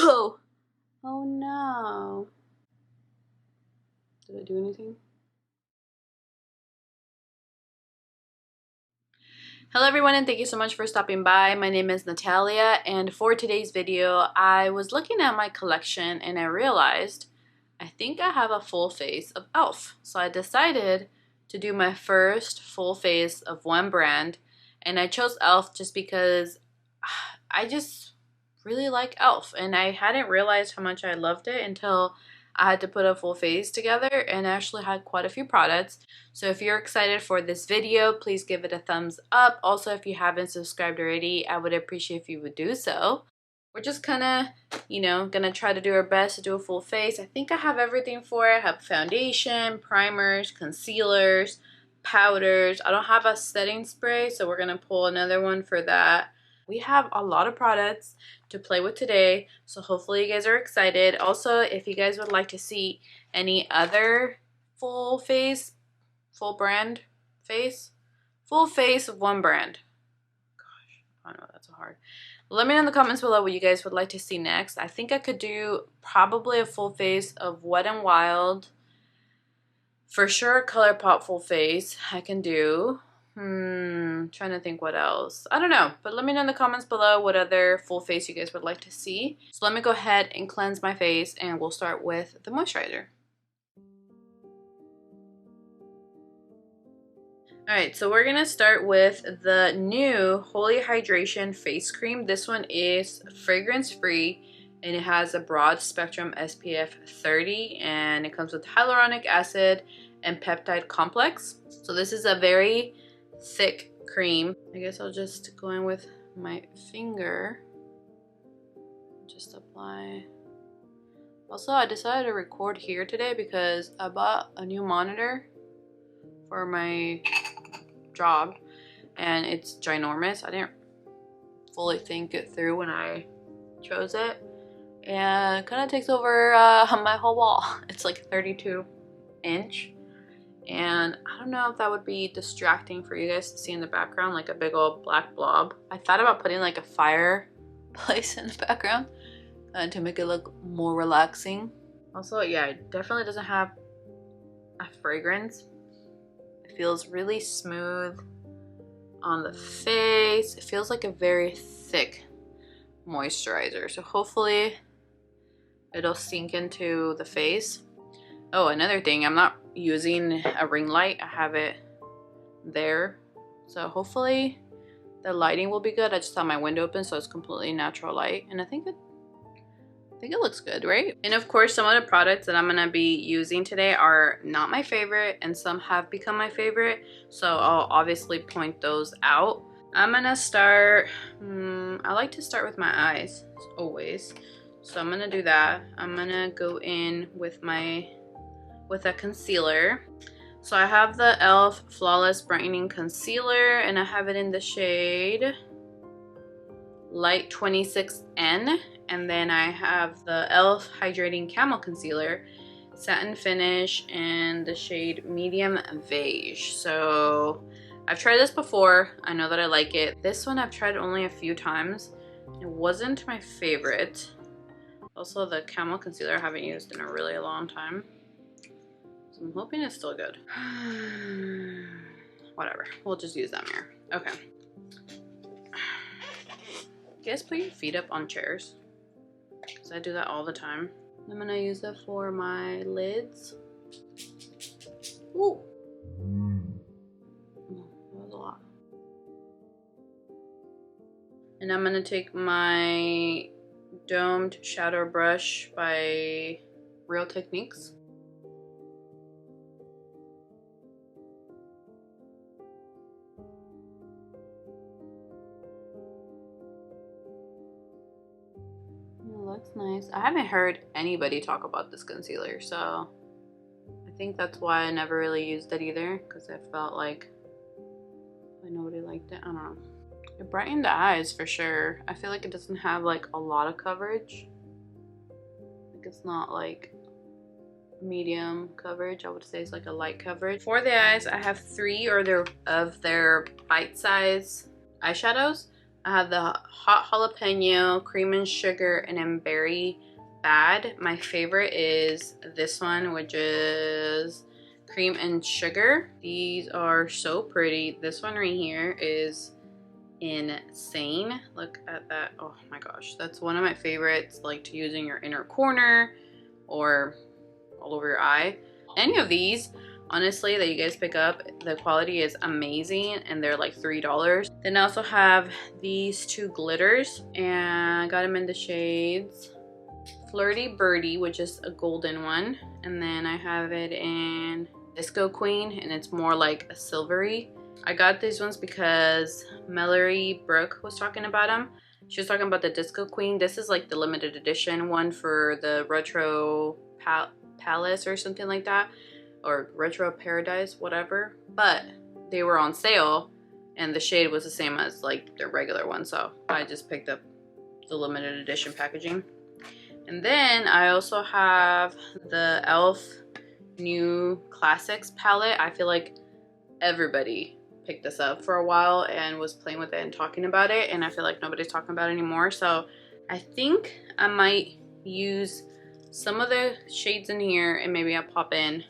Oh no. Did I do anything? Hello everyone, and thank you so much for stopping by. My name is Natalia, and for today's video I was looking at my collection and I realized I think I have a full face of e.l.f. So I decided to do my first full face of one brand, and I chose e.l.f. just because I just really like e.l.f. and I hadn't realized how much I loved it until I had to put a full face together, and I actually had quite a few products. So if you're excited for this video, please give it a thumbs up. Also, if you haven't subscribed already, I would appreciate if you would do so. We're just kind of, you know, gonna try to do our best to do a full face. I think I have everything for it. I have foundation, primers, concealers, powders. I don't have a setting spray, so we're gonna pull another one for that. We have a lot of products to play with today, so hopefully you guys are excited. Also, if you guys would like to see any other full face, full face of one brand. Gosh, I don't know, that's so hard. Let me know in the comments below what you guys would like to see next. I think I could do probably a full face of Wet n Wild. For sure, ColourPop full face I can do. Trying to think what else. I don't know, but let me know in the comments below what other full face you guys would like to see. So let me go ahead and cleanse my face, and we'll start with the moisturizer. Alright, so we're gonna start with the new Holy Hydration face cream. This one is fragrance free and it has a broad spectrum SPF 30, and it comes with hyaluronic acid and peptide complex. So this is a very thick cream. I guess I'll just go in with my finger. Just apply. Also, I decided to record here today because I bought a new monitor for my job and it's ginormous. I didn't fully think it through when I chose it, and it kind of takes over my whole wall. It's like 32-inch. And I don't know if that would be distracting for you guys to see in the background, like a big old black blob. I thought about putting like a fireplace in the background to make it look more relaxing. Also, yeah, it definitely doesn't have a fragrance. It feels really smooth on the face. It feels like a very thick moisturizer. So hopefully it'll sink into the face. Oh, another thing, I'm not using a ring light. I have it there, so hopefully the lighting will be good. I just have my window open, so it's completely natural light, and I think it looks good, right? And of course, some of the products that I'm gonna be using today are not my favorite, and some have become my favorite, so I'll obviously point those out. I'm gonna start, I like to start with my eyes always, so I'm gonna do that. I'm gonna go in with a concealer. So I have the e.l.f. Flawless Brightening Concealer, and I have it in the shade Light 26N. And then I have the e.l.f. Hydrating Camo Concealer, Satin Finish, and the shade Medium Beige. So I've tried this before. I know that I like it. This one I've tried only a few times. It wasn't my favorite. Also, the Camo Concealer I haven't used in a really long time. So I'm hoping it's still good. Whatever, we'll just use that mirror. Okay. You guys put your feet up on chairs, because I do that all the time. I'm gonna use that for my lids. Ooh. Oh, that was a lot. And I'm gonna take my domed shadow brush by Real Techniques. Looks nice. I haven't heard anybody talk about this concealer, so I think that's why I never really used it either, because I felt like nobody liked it. I don't know. It brightened the eyes for sure. I feel like it doesn't have like a lot of coverage. Like it's not like medium coverage. I would say it's like a light coverage. For the eyes, I have 3 of their bite-size eyeshadows. I have the hot jalapeno, cream and sugar, and then berry bad. My favorite is this one, which is cream and sugar. These are so pretty. This one right here is insane. Look at that. Oh my gosh, that's one of my favorites, like to use in your inner corner or all over your eye. Any of these honestly that you guys pick up, the quality is amazing and they're like $3. Then I also have these two glitters and I got them in the shades Flirty Birdy, which is a golden one, and then I have it in Disco Queen, and it's more like a silvery. I got these ones because Mallory, Brooke was talking about them. She was talking about the Disco Queen. This is like the limited edition one for the Retro Palace or something like that, or Retro Paradise, whatever. But they were on sale and the shade was the same as like the regular one, so I just picked up the limited edition packaging. And then I also have the e.l.f. new classics palette. I feel like everybody picked this up for a while and was playing with it and talking about it, and I feel like nobody's talking about it anymore. So I think I might use some of the shades in here and maybe I'll pop in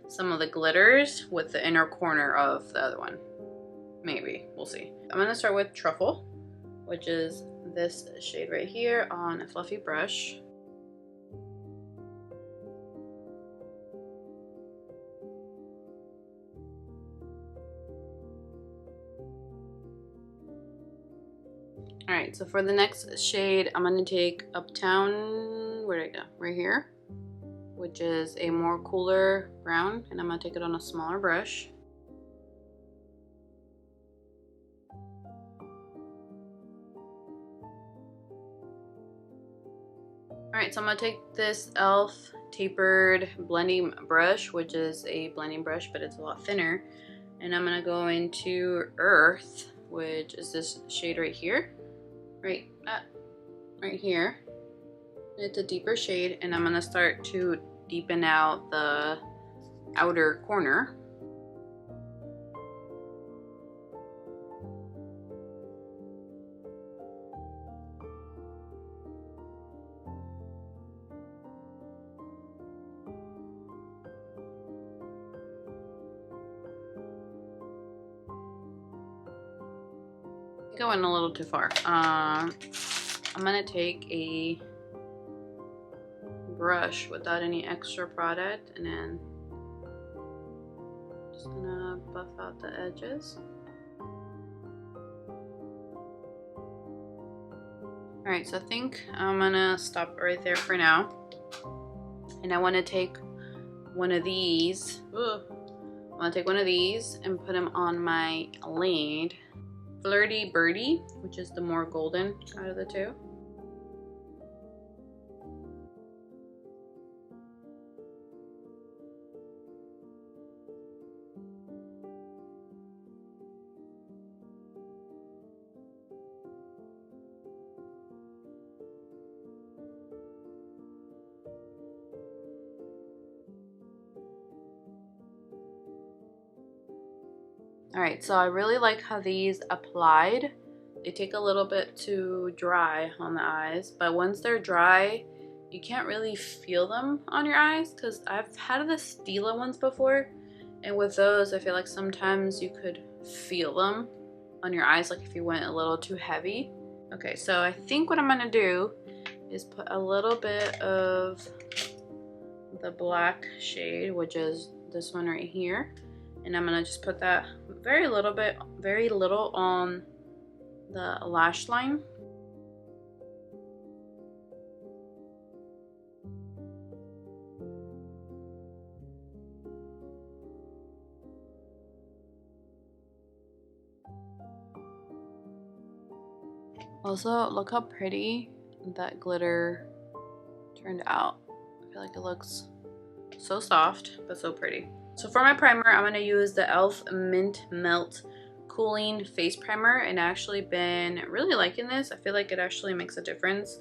some of the glitters with the inner corner of the other one. Maybe, we'll see. I'm gonna start with Truffle, which is this shade right here on a fluffy brush. Alright, so for the next shade, I'm going to take Uptown, where did I go? Right here, which is a more cooler brown, and I'm going to take it on a smaller brush. Alright, so I'm going to take this e.l.f. tapered blending brush, which is a blending brush, but it's a lot thinner, and I'm going to go into Earth, which is this shade right here. Right here. It's a deeper shade, and I'm gonna start to deepen out the outer corner. I think I went a little too far. I'm gonna take a brush without any extra product and then just gonna buff out the edges. Alright, so I think I'm gonna stop right there for now. And I want to take one of these. I want to take one of these and put them on my lid. Flirty Birdy, which is the more golden out of the two. Alright, so I really like how these applied. They take a little bit to dry on the eyes, but once they're dry, you can't really feel them on your eyes, because I've had the Stila ones before, and with those I feel like sometimes you could feel them on your eyes, like if you went a little too heavy. Okay, so I think what I'm going to do is put a little bit of the black shade, which is this one right here. And I'm gonna just put that very little on the lash line. Also, look how pretty that glitter turned out. I feel like it looks so soft, but so pretty. So for my primer, I'm going to use the e.l.f. Mint Melt Cooling Face Primer, and I've actually been really liking this. I feel like it actually makes a difference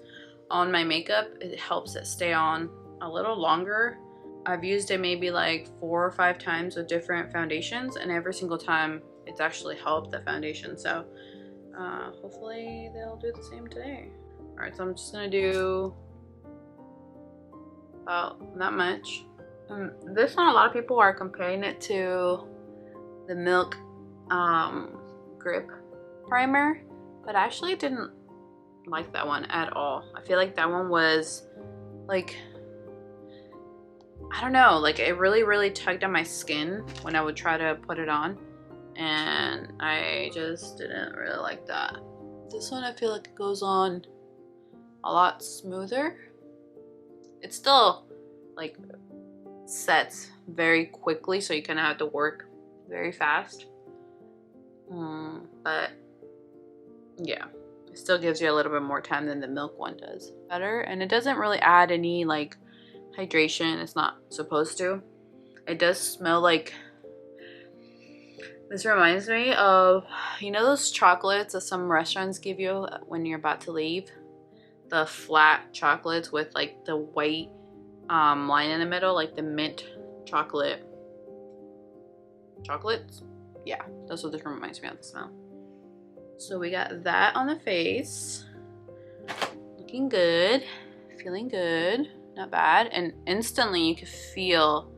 on my makeup. It helps it stay on a little longer. I've used it maybe like 4 or 5 times with different foundations, and every single time it's actually helped the foundation. So Hopefully they'll do the same today. Alright, so I'm just gonna do about that much. This one, a lot of people are comparing it to the Milk Grip Primer, but I actually didn't like that one at all. I feel like that one was like, I don't know, like it really tugged on my skin when I would try to put it on, and I just didn't really like that. This one I feel like it goes on a lot smoother. It's still like sets very quickly, so you kind of have to work very fast. But yeah, it still gives you a little bit more time than the Milk one does. Better, and it doesn't really add any like hydration. It's not supposed to. It does smell like, this reminds me of, you know those chocolates that some restaurants give you when you're about to leave? The flat chocolates with like the white line in the middle, like the mint chocolates. Yeah, that's what this reminds me of, the smell. So we got that on the face. Looking good, feeling good, not bad. And instantly you can feel,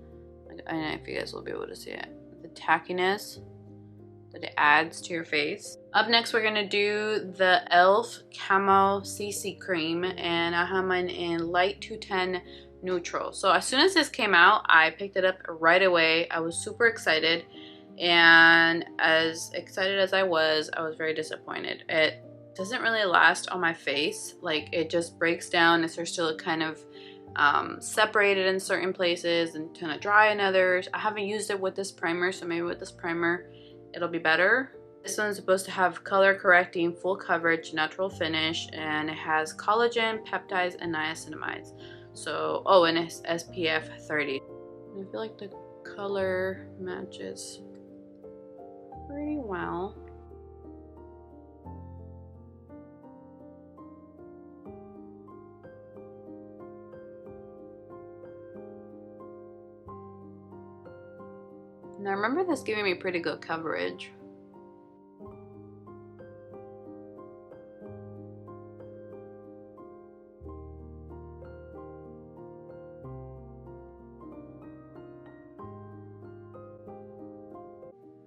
like, I don't know if you guys will be able to see it, the tackiness that it adds to your face. Up next, we're gonna do the e.l.f. Camo CC Cream, and I have mine in light 210 neutral. So as soon as this came out, I picked it up right away. I was super excited, and as excited as I was very disappointed. It doesn't really last on my face. Like, it just breaks down. It starts to look kind of separated in certain places and kind of dry in others. I haven't used it with this primer, so maybe with this primer it'll be better. This one's supposed to have color correcting, full coverage, natural finish, and it has collagen, peptides, and niacinamides. So, oh, and it's SPF 30. I feel like the color matches pretty well. Now, I remember this giving me pretty good coverage.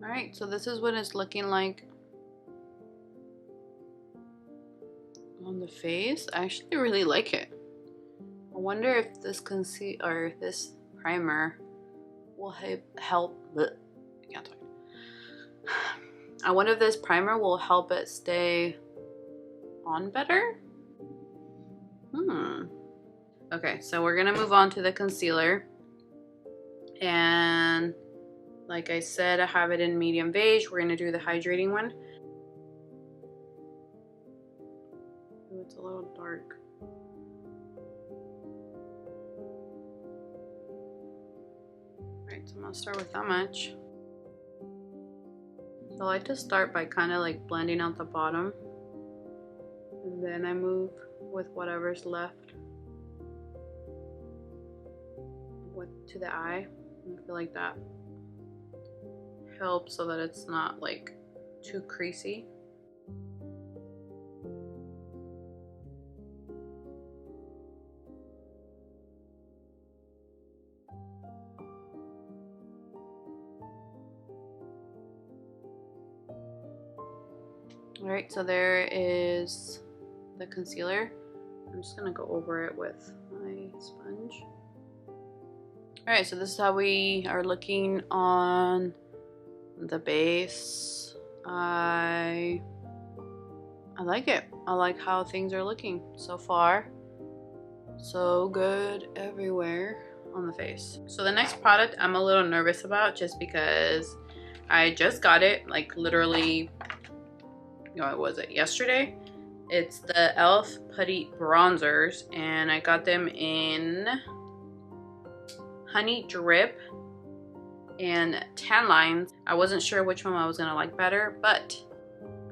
Alright, so this is what it's looking like on the face. I actually really like it. I wonder if this concealer, or this primer will help. I can't talk. I wonder if this primer will help it stay on better. Okay, so we're gonna move on to the concealer, and like I said, I have it in medium beige. We're gonna do the hydrating one. Oh, it's a little dark. Alright, so I'm gonna start with that much. So I like to start by kind of like blending out the bottom, and then I move with whatever's left to the eye. I feel like that helps so that it's not like too creasy. Alright, so there is the concealer. I'm just gonna go over it with my sponge. Alright, so this is how we are looking on the base. I like it. I like how things are looking so far. So good everywhere on the face. So the next product I'm a little nervous about, just because I just got it, like literally, you know, what was it, yesterday? It's the e.l.f. Putty Bronzers, and I got them in Honey Drip and Tan Lines. I wasn't sure which one I was gonna like better, but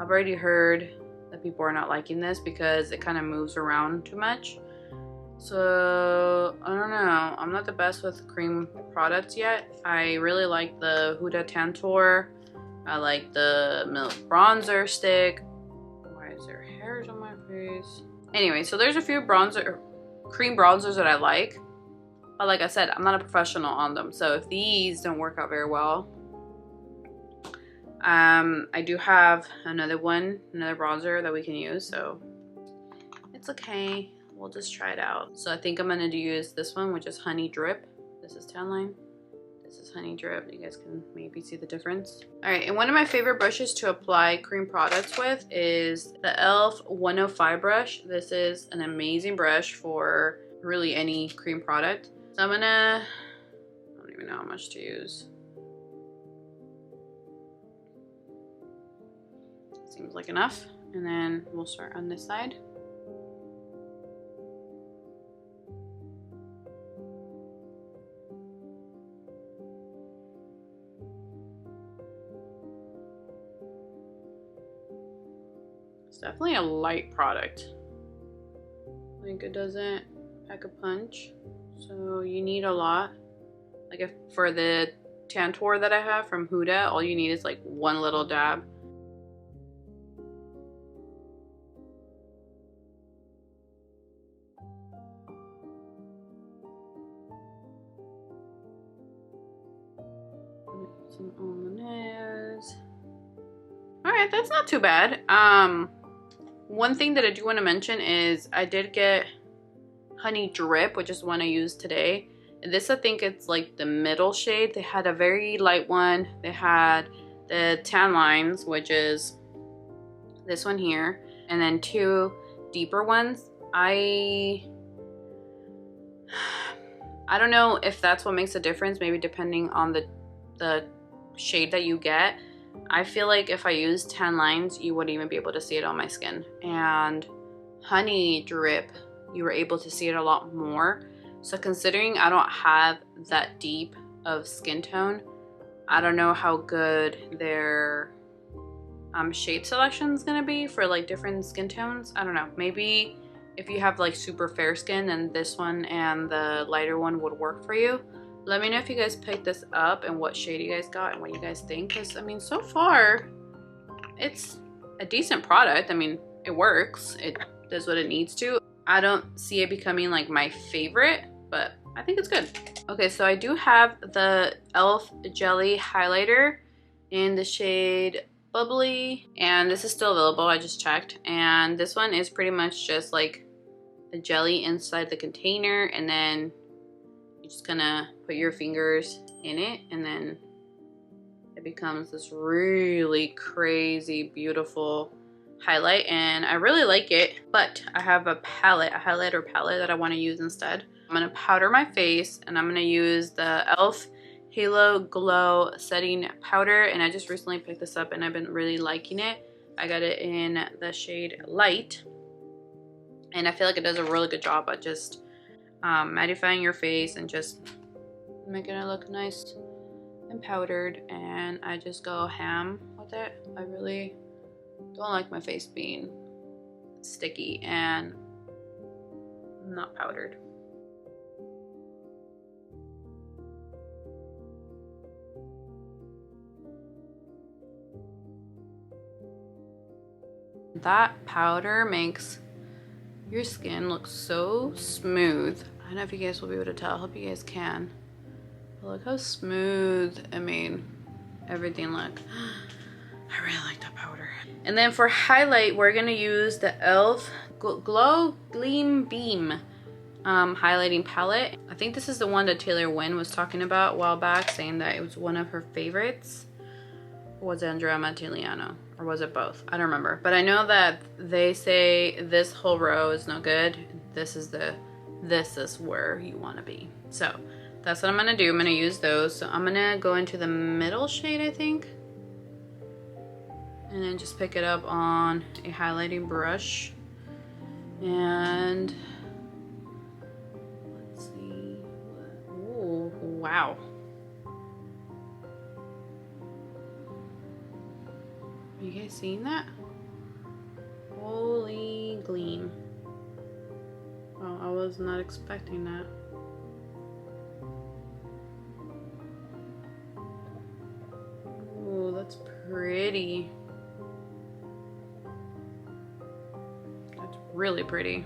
I've already heard that people are not liking this because it kind of moves around too much. So I don't know. I'm not the best with cream products yet. I really like the Huda Tantour. I like the Milk Bronzer stick. is there hairs on my face? Anyway, so there's a few cream bronzers that I like. But like I said, I'm not a professional on them. So if these don't work out very well, I do have another bronzer that we can use. So it's okay. We'll just try it out. So I think I'm gonna use this one, which is Honey Drip. This is Tan Line. This is Honey Drip. You guys can maybe see the difference. All right, and one of my favorite brushes to apply cream products with is the e.l.f. 105 brush. This is an amazing brush for really any cream product. So I'm gonna, I don't even know how much to use. Seems like enough. And then we'll start on this side. It's definitely a light product. Like it doesn't pack a punch. So you need a lot. Like if for the Tantour that I have from Huda, all you need is like one little dab. Some on the nose. Alright, that's not too bad. One thing that I do want to mention is I did get Honey Drip, which is one I used today. And this, I think it's like the middle shade. They had a very light one. They had the Tan Lines, which is this one here, and then two deeper ones. I don't know if that's what makes a difference, maybe depending on the shade that you get. I feel like if I use Tan Lines, you wouldn't even be able to see it on my skin. And Honey Drip, you were able to see it a lot more. So considering I don't have that deep of skin tone, I don't know how good their shade selection is gonna be for like different skin tones. I don't know, maybe if you have like super fair skin, then this one and the lighter one would work for you. Let me know if you guys picked this up and what shade you guys got and what you guys think, because I mean, so far it's a decent product. I mean, it works, it does what it needs to. I don't see it becoming like my favorite, but I think it's good. Okay, so I do have the e.l.f. Jelly Highlighter in the shade Bubly, and this is still available, I just checked. And this one is pretty much just like the jelly inside the container, and then you're just gonna put your fingers in it, and then it becomes this really crazy, beautiful highlight, and I really like it. But I have a highlighter palette that I want to use instead. I'm gonna powder my face, and I'm gonna use the e.l.f. Halo Glow Setting Powder, and I just recently picked this up and I've been really liking it. I got it in the shade Light, and I feel like it does a really good job at just mattifying your face and just making it look nice and powdered. And I just go ham with it. I really don't like my face being sticky and not powdered. That powder makes your skin look so smooth. I don't know if you guys will be able to tell. I hope you guys can. But look how smooth, I mean, everything look. I really like that powder. And then for highlight, we're gonna use the e.l.f. Glow Gleam Beam highlighting palette. I think this is the one that Taylor Wynn was talking about a while back, saying that it was one of her favorites. Or was it Andrea Montiliano? Or was it both? I don't remember. But I know that they say this whole row is no good. This is where you want to be. So that's what I'm gonna do. I'm gonna use those. So I'm gonna go into the middle shade, I think, and then just pick it up on a highlighting brush. And let's see. Oh, wow. Are you guys seeing that? Holy gleam. Oh, I was not expecting that. Oh, that's pretty. really pretty.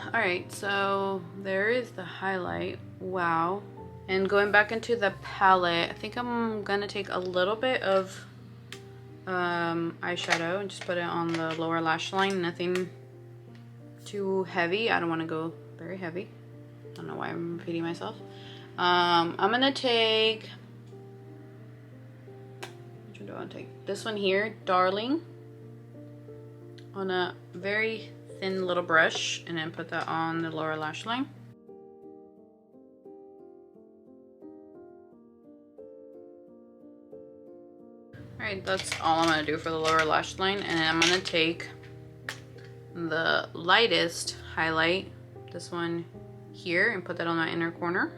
Alright, so there is the highlight. Wow. And going back into the palette, I think I'm gonna take a little bit of eyeshadow and just put it on the lower lash line. Nothing too heavy. I don't want to go very heavy. I don't know why I'm repeating myself. I'm gonna take, which one do I want to take? This one here, Darling, on a very thin little brush, and then put that on the lower lash line. Alright, that's all I'm gonna do for the lower lash line, and then I'm gonna take the lightest highlight, this one here, and put that on my inner corner.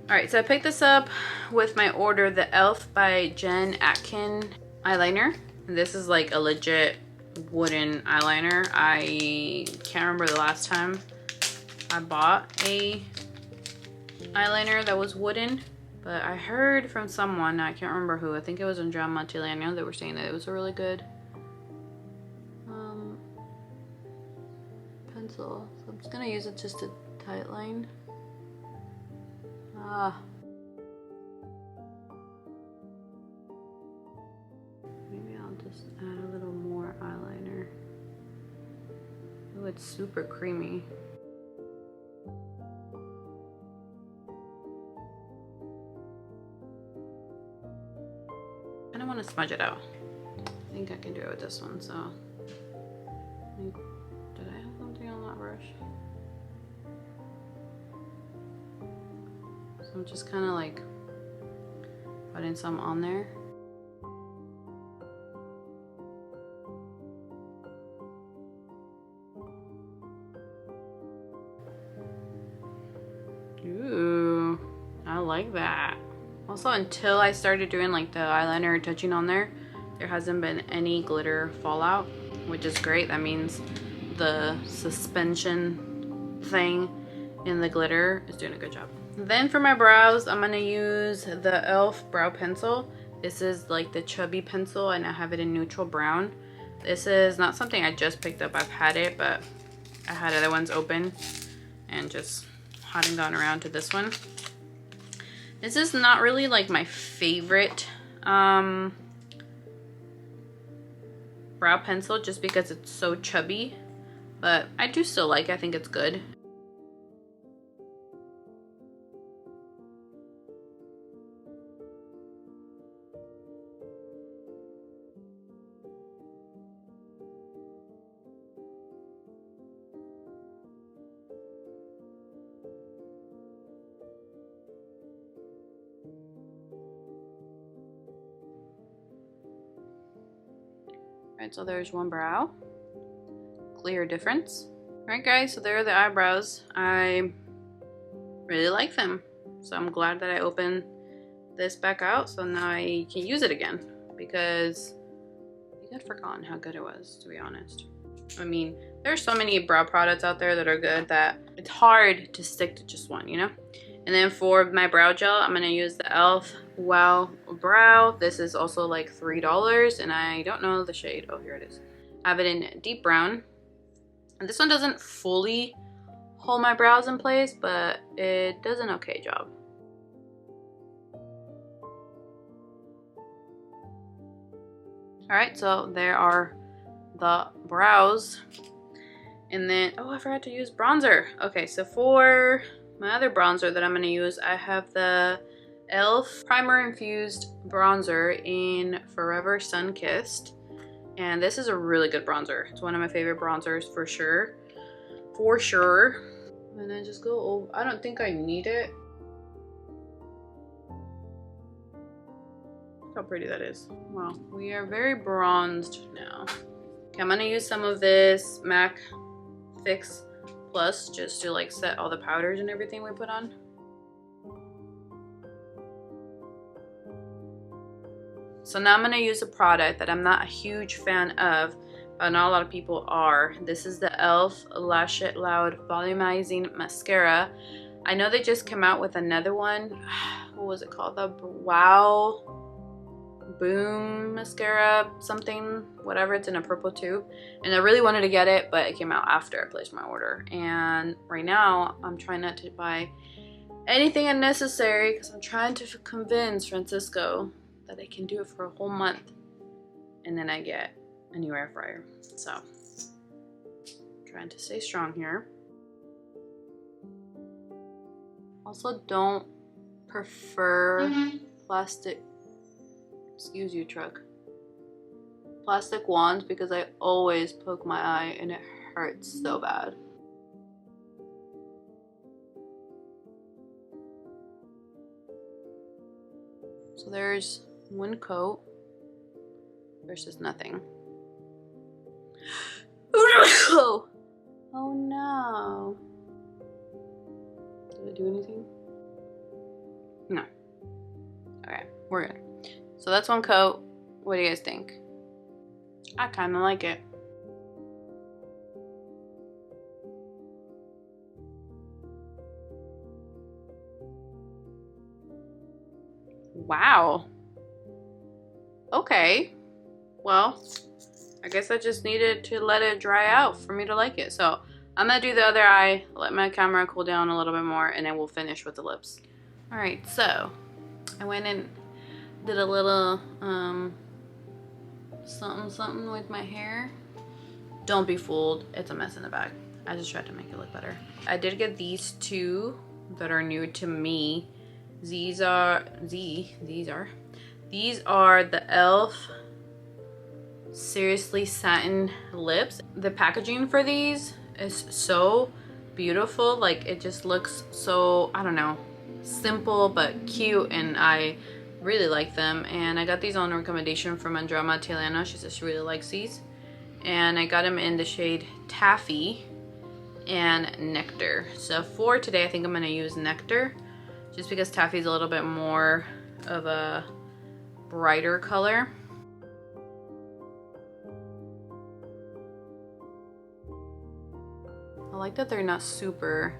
Alright, so I picked this up with my order, the e.l.f. by Jen Atkins eyeliner. This is like a legit wooden eyeliner. I can't remember the last time I bought a eyeliner that was wooden, but I heard from someone, I can't remember who, I think it was Andrea Montilano, they were saying that it was a really good pencil. So I'm just gonna use it just to tight line. Maybe I'll just add a little more eyeliner. Oh, it's super creamy. I don't want to smudge it out. I think I can do it with this one, so. Did I have something on that brush? So I'm just kind of like putting some on there. Ooh, I like that. Also, until I started doing like the eyeliner touching on there hasn't been any glitter fallout, which is great. That means the suspension thing in the glitter is doing a good job. Then for my brows, I'm gonna use the e.l.f. brow pencil. This is like the chubby pencil, and I have it in neutral brown. This is not something I just picked up. I've had it, but I had other ones open and just hadn't gone around to this one. This is not really like my favorite brow pencil, just because it's so chubby, but I do still like it. I think it's good. Alright, so there's one brow. Clear difference. Alright guys, so there are the eyebrows. I really like them. So I'm glad that I opened this back out, so now I can use it again, because I think I'd forgotten how good it was, to be honest. I mean, there's so many brow products out there that are good that it's hard to stick to just one, you know? And then for my brow gel, I'm gonna use the e.l.f. Wow Brow. This is also like $3, and I don't know the shade. Oh, here it is. I have it in deep brown. And this one doesn't fully hold my brows in place, but it does an okay job. Alright, so there are the brows. And then, oh, I forgot to use bronzer. Okay, so for my other bronzer that I'm going to use, I have the e.l.f. Primer Infused Bronzer in Forever Sun Kissed. And this is a really good bronzer. It's one of my favorite bronzers for sure. For sure. And I just go over. I don't think I need it. Look how pretty that is. Wow, we are very bronzed now. Okay, I'm going to use some of this MAC Fix Plus just to like set all the powders and everything we put on. So now I'm going to use a product that I'm not a huge fan of, not a lot of people are. This is the e.l.f. Lash It Loud Volumizing Mascara. I know they just came out with another one. What was it called? The Wow Boom Mascara something, whatever. It's in a purple tube. And I really wanted to get it, but it came out after I placed my order. And right now, I'm trying not to buy anything unnecessary because I'm trying to convince Francisco that I can do it for a whole month. And then I get a new air fryer. So, trying to stay strong here. Also, don't prefer plastic, excuse you truck, plastic wands because I always poke my eye and it hurts so bad. So there's one coat versus nothing. Oh no. Did I do anything? No. Okay, we're good. So that's one coat. What do you guys think? I kind of like it. Wow. Okay. Well, I guess I just needed to let it dry out for me to like it. So I'm gonna do the other eye, let my camera cool down a little bit more, and then we'll finish with the lips. All right, so I went and did a little something with my hair. Don't be fooled, it's a mess in the bag. I just tried to make it look better. I did get these two that are new to me. These are the e.l.f. Seriously Satin lips. The packaging for these is so beautiful. Like, it just looks so, I don't know, simple but cute, and I really like them. And I got these on recommendation from Andrama Tiliano. She says she really likes these, and I got them in the shade Taffy and Nectar. So for today, I think I'm gonna use Nectar, just because Taffy is a little bit more of a brighter color. I like that they're not super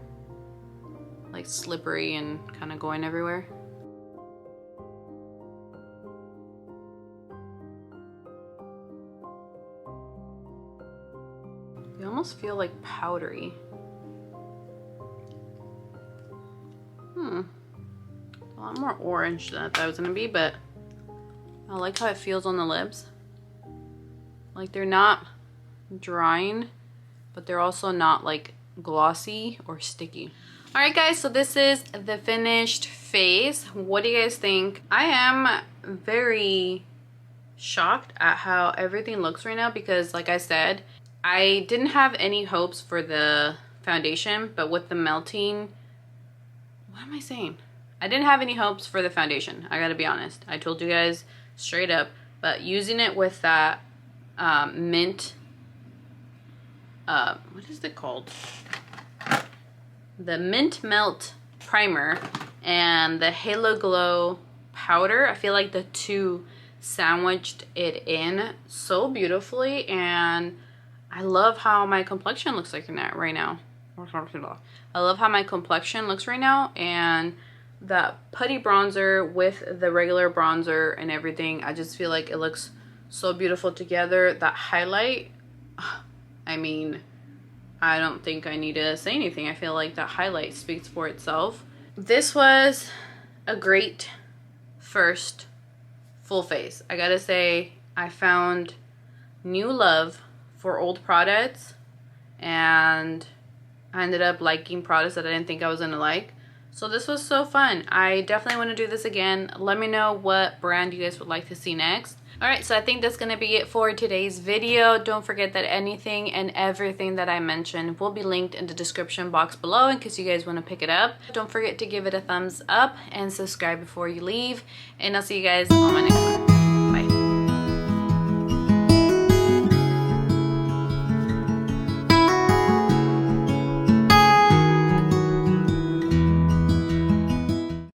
like slippery and kind of going everywhere. They almost feel like powdery. A lot more orange than I thought it was gonna be, but I like how it feels on the lips. Like, they're not drying, but they're also not like glossy or sticky. All right guys, so this is the finished face. What do you guys think? I am very shocked at how everything looks right now, because like I said, I didn't have any hopes for the foundation, but with the melting, what am I saying? I didn't have any hopes for the foundation, I gotta be honest. I told you guys straight up, but using it with that mint, what is it called? The Mint Melt Primer and the Halo Glow Powder, I feel like the two sandwiched it in so beautifully, and I love how my complexion looks like right now. I love how my complexion looks right now, and that Putty Bronzer with the regular bronzer and everything, I just feel like it looks so beautiful together. That highlight, I mean, I don't think I need to say anything. I feel like that highlight speaks for itself. This was a great first full face. I gotta say, I found new love for old products, and I ended up liking products that I didn't think I was gonna like. So this was so fun. I definitely want to do this again. Let me know what brand you guys would like to see next. Alright, so I think that's going to be it for today's video. Don't forget that anything and everything that I mentioned will be linked in the description box below in case you guys want to pick it up. Don't forget to give it a thumbs up and subscribe before you leave. And I'll see you guys on my next one.